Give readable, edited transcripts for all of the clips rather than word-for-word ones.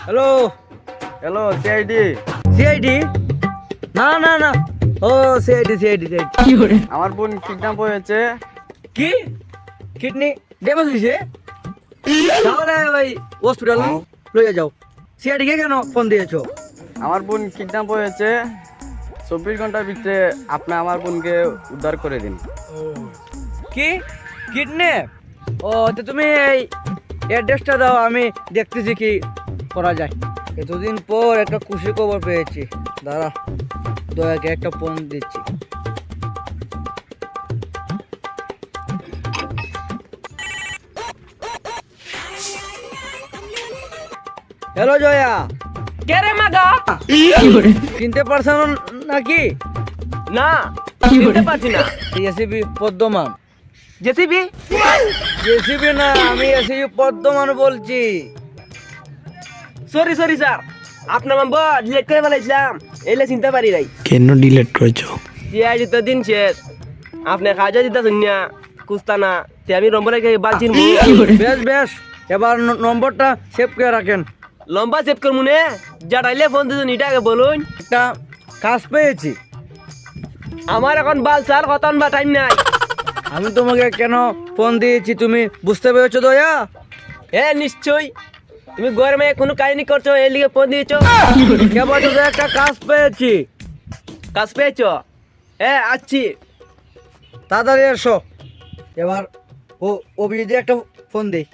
Hello hello CID. CID? না না না, ও সিআইডি সিআইডি সিআইডি। আমার বোন কিডন্যাপ হয়েছে। কি কিডনি ড্যামেজ হয়েছে? তাহলে ওই হসপিটাল লইয়া যাও। সিআইডি কে কেন ফোন দিয়েছো? আমার বোন কিডন্যাপ হয়েছে, 24 ঘন্টার ভিতরে আপনি আমার বোনকে উদ্ধার করে দিন। কি কিডনি? ও তো তুমি এই অ্যাড্রেসটা দাও, আমি দেখতেছি কি করা যায়। এতদিন পর একটা খুশি খবর পেয়েছি, দাঁড়া দয়াকে একটা ফোন দিচ্ছি। হ্যালো জয়া। কে রে মাগা? চিনতে পারছো নাকি? না চিনতে পারছি না। এসিবি পদ্মমান। জেসিবি? এসিবি না, আমি এসিবি পদ্মমান বলছি। সরি সরি স্যার, আপনার নাম্বার ডিলিট করে ফেলাইছিলাম, এলে চিনতে পারি নাই। কেন ডিলিট করেছো? সিআইডি তো দিন শেষ, আপনি কাজে দিতেছেন না, কুস্তা না, তে আমি নম্বরে বালছিন। বেশ বেশ, এবার নম্বরটা সেভ করে রাখেন। লম্বা সেভ করবো নে, জাটাইলে ফোন দিতেন এটা আগে বলুন। একটা কাজ পেয়েছি। আমার এখন বাল সাল কতন বা টাইম নাই। আমি তোমাকে কেন ফোন দিয়েছি তুমি বুঝতে পেরেছো দয়া? নিশ্চয়ই, তুমি গরমে কোনো কাহিনী করছো, এর লিগে ফোন দিয়েছো। কেবল তোদের একটা কাজ পেয়েছি। কাজ পেয়েছো? আসছি। তাড়াতাড়ি এসো। এবার ও অভিজিৎ একটা ফোন দেই।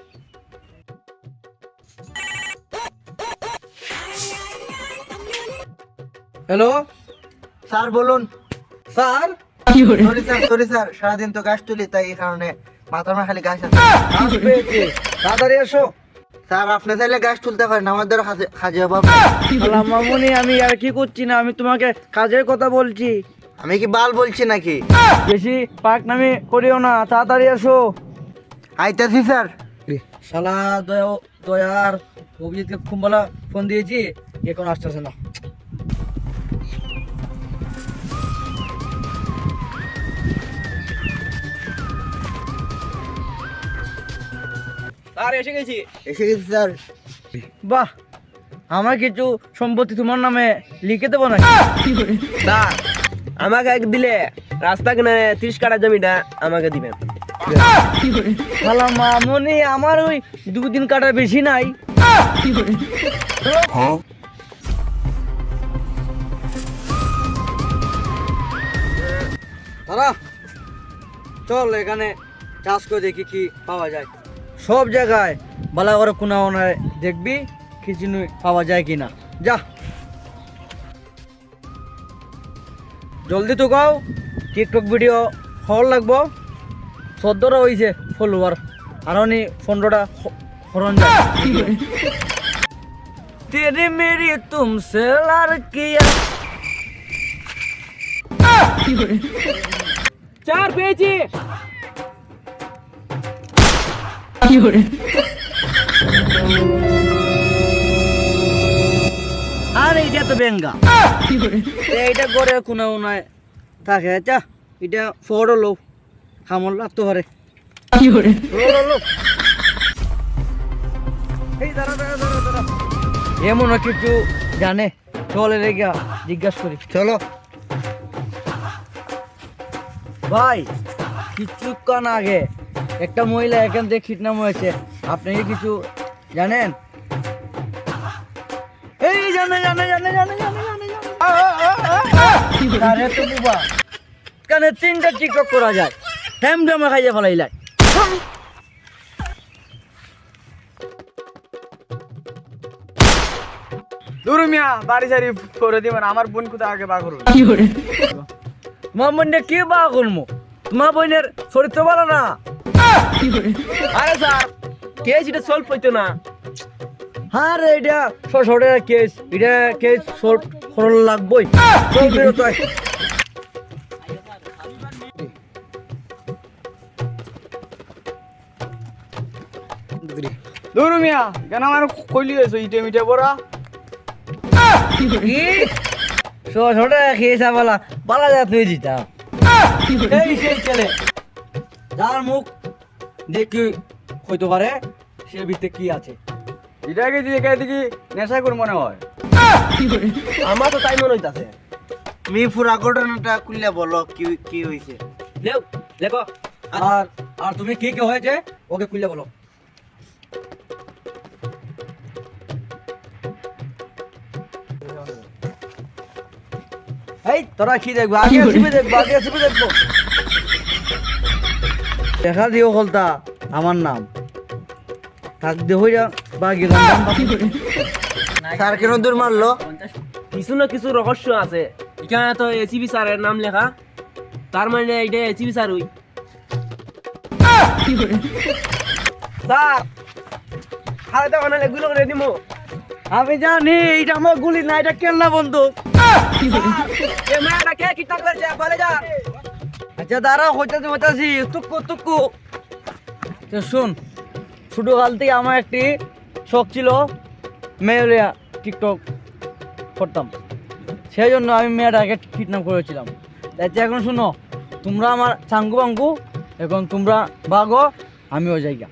হ্যালো স্যার বলুন। স্যার। সরি স্যার, সারাদিন তো গাছ তুলি, তাই এই কারণে মাথার মা খালি গাছ আছে। কাজ পেয়েছি, তাড়াতাড়ি এসো। স্যার আপনি চাইলে গাছ তুলতে পারেন, আমাদের কাজে অভাব। মামুনি, আমি আর কি করছি না, আমি তোমাকে কাজের কথা বলছি। আমি কি বাল বলছি নাকি? বেশি পাক নামি করিও না, তাড়াতাড়ি এসো। আইতাছি স্যার। শালা দয়ার অভিজিৎকে খুম্বালা ফোন দিয়েছি, এখন আসতেছে না। আর এসে গেছি। এসে গেছি স্যার। বাহ, আমার কিছু সম্পত্তি তোমার নামে লিখে দেবো না? স্যার আমাকে এক দিলে রাস্তা কিনারে 30 কাঠা জমিটা আমাকে দিবেন। শালা মামুনি, আমার ওই 2-3 কাটা বেশি নাই। দাঁড়া, চল এখানে চাষ করে দেখি কি পাওয়া যায়। সব জায়গায় বালা করে কোনা ওনায় দেখবি কিছু পাওয়া যায় কিনা। যা জলদি তো গাও, টিকটক ভিডিও হল লাগবো। 14টা হয়েছে ফলোয়ার, আর 15টা হরণ যায়। তেরি মেরি তুমসে লাড়কিয়া। চার পেয়েছি। আর এইটা তো বেঙ্গা, এইটা করে কোনা ওনায় থাকে। আচ্ছা এটা ফটো লো, খামল লাগতে পারে। এমন কিছু জানে, চলে রেখা জিজ্ঞাসা করি। চলো ভাই, কিছুক্ষণ আগে একটা মহিলা এখান থেকে কিডন্যাপ হয়েছে, আপনি কি কিছু জানেন? এই জানে জানে জানে জানে জানে জানে আরে তো বুবা, কানে 3টা টিকটক করা যায়, টাইম জমা খাইয়ে ফেলাইলাই। দূর মিয়া, বাড়ি সারি করে দিবেন, আমার বোন কোথায় আগে বা করুন। তোমার বোনটা কি বা করবো? তোমার বোনের চরিত্র ভালো না। আরে স্যার কেস এটা সলভ হইতো না। হ্যাঁ রে, এটা শর্ট কেস, এটা কেস শর্ট খরচ লাগবই। চল বেরো তো। দূর মিয়া, কেন আমার কইলি হয়েছে ইটে মিটে পড়া। কি শর্ট খেয়েছা বলা বালা যা তুই দিতা। এই সেই ছেলে যার মুখ দেখি হইতে পারে সে ভিতরে কি আছে। এটাকে দিয়ে দেখি নেশা করে মনে হয়। আমার তো তাই মনে হইতাছে। তুমি পুরা ঘটনাটা খুললে বলো কি কি হয়েছে। লেও লেখো। আর আর তুমি কি কি হয়েছে ওকে খুলে বলো। এই তোরা কি দেখবো, আগে আসবি দেখবো, আগে আসবি দেখবো। দেখা দিও হলতা আমার নাম থাক দেহ বা গেলাম স্যার কেন দূর মারলো? কিছু না কিছু রহস্য আছে। এখানে তো এসিবি স্যারের নাম লেখা, তার মানে এটা এসিবি স্যার হই। স্যার হাতে তো অনেক এগুলো করে দিমু। আমি জানি এটা আমার গুলি না, এটা কেন না বন্দুক। এ মেয়েটা কে কিডন্যাপ করেছে বলে যা। আচ্ছা দাঁড়াও, হইতাছি হইতাছি, তুক্কু তুক্কু। তো শুন, ছোটকাল থেকে আমার একটি শখ ছিল মেয়েরা টিকটক করতাম, সেই জন্য আমি মেয়েটাকে কিডন্যাপ করেছিলাম। তাই এখন শুনো, তোমরা আমার চাঙ্গু বাঙ্গু, এখন তোমরা ভাগো, আমিও জায়গা।